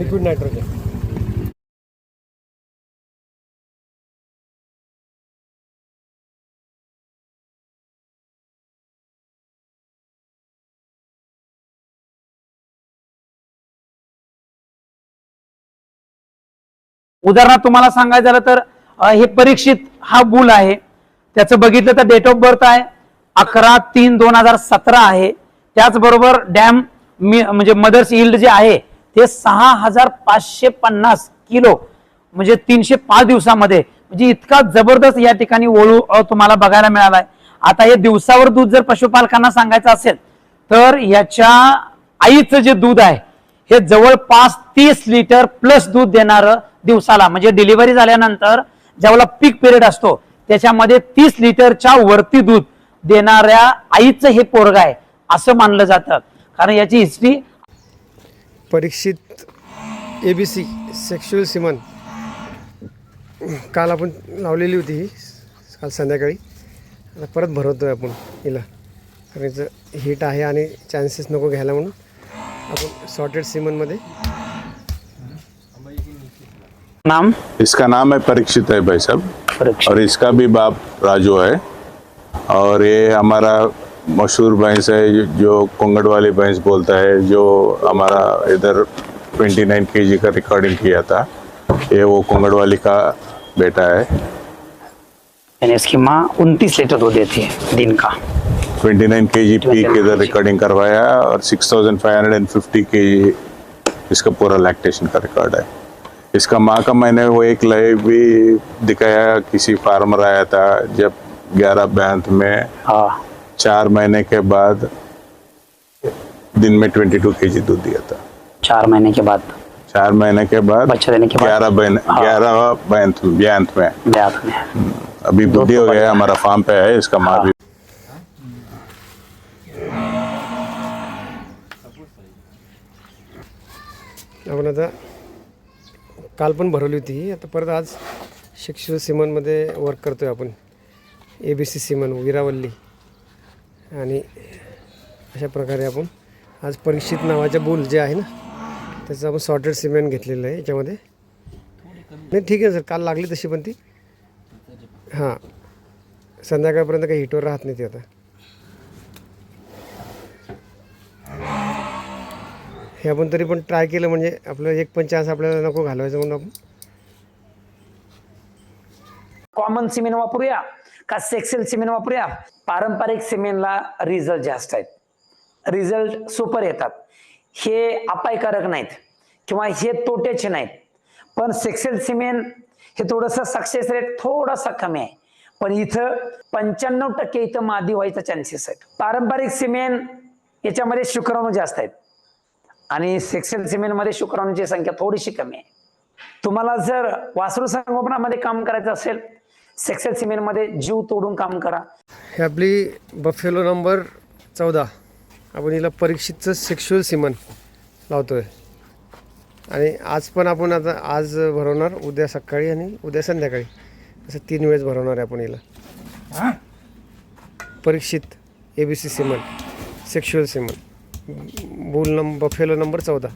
Liquid nitrogen. उदाहरणार्थ तुम्हाला सांगायचं झालं तर हे परीक्षित हा बुल आहे. त्याचं बघितलं तर डेट ऑफ बर्थ आहे 11/3/2017 आहे. त्याचबरोबर डॅम म्हणजे मदर्स यील्ड जे आहे ते 6550 किलो म्हणजे 305 दिवसामध्ये, म्हणजे इतका जबरदस्त या ठिकाणी वळू तुम्हाला बघायला मिळालाय. आता हे दिवसावर दूध जर पशुपालकांना सांगायचं असेल तर याच्या आईचं जे दूध आहे हे जवळपास 30 लिटर प्लस दूध देणारं दिवसाला, म्हणजे डिलिव्हरी झाल्यानंतर ज्यावेळेला पीक पिरियड असतो त्याच्यामध्ये 30 लिटरच्या वरती दूध देणाऱ्या आईचं हे पोरग आहे असं मानलं जातं. कारण याची हिस्ट्री. परीक्षित ABC सेक्शुअल सिमन काल आपण लावलेली होती ही, काल संध्याकाळी. आता परत भरवतोय आपण हिला, कारण हिचं हीट आहे आणि चान्सेस नको घ्यायला म्हणून आपण सॉर्टेड सिमनमध्ये. नाम इसका नाम है परीक्षित है भाई साहब, और इसका भी बाप राजू है. और ये हमारा मशहूर भैंस है जो कोंगड़ वाली भैंस बोलता है, जो हमारा इधर 29 kg का रिकॉर्डिंग किया था. ये वो कोंगड़ वाली का बेटा है. यानी इसकी माँ 29 लीटर दूध देती है दिन का. 29 kg पीक इधर रिकॉर्डिंग करवाया और 6550 kg इसका पूरा लैक्टेशन का रिकॉर्ड है. इसका माँ का मैंने वो एक लाइव भी दिखाया, किसी फार्मर आया था जब 11 बैंत में 4 महीने के बाद दिन में 22 kg दूध दिया था. 4 महीने के बाद बच्चा देने के बाद 11 बैंत में अभी बुद्धि हो गया. हमारा फार्म पे है इसका माँ भी. आपण आता काल पण भरवली होती, आता परत आज सेक्शुअल सिमनमध्ये वर्क करतोय आपण. ABC सिमन विरावल्ली. आणि अशा प्रकारे आपण आज परीक्षित नावाच्या बुल जे आहे ना त्याचं आपण सॉर्टेड सिमेंट घेतलेलं आहे याच्यामध्ये. नाही ठीक आहे सर, काल लागली तशी पण ती. हां, संध्याकाळपर्यंत काही हिटवर राहत नाही ती. आता हे आपण तरी पण ट्राय केलं, म्हणजे आपलं एक पण चान्स आपल्याला नको घालवायचं म्हणून आपण. कॉमन सिमेंट वापरूया का सेक्शुअल सिमेंट वापरूया? पारंपरिक सिमेंटला रिझल्ट जास्त आहेत, रिझल्ट सुपर येतात. हे अपायकारक नाहीत किंवा हे तोट्याचे नाहीत. पण सेक्शुअल सिमेंट हे थोडंसं सक्सेस रेट थोडासा कमी आहे, पण इथं 95% इथं मादी व्हायचा चान्सेस आहेत. पारंपरिक सिमेंट याच्यामध्ये शुक्राणू जास्त आहेत आणि सेक्शुअल सिमेंटमध्ये शुक्राणूंची संख्या थोडीशी कमी आहे. तुम्हाला जर वासरू संगोपनामध्ये काम करायचं असेल सेक्शुअल सिमेंटमध्ये जीव तोडून काम करा. हे आपली बफेलो नंबर 14, आपण हिला परीक्षितचं सेक्शुअल सिमन लावतोय. आणि आज पण आपण आता आज भरवणार, उद्या सकाळी आणि उद्या संध्याकाळी, असं 3 वेळेस भरवणार आहे आपण हिला. परीक्षित ABC semen sexual semen bull buffalo number 14.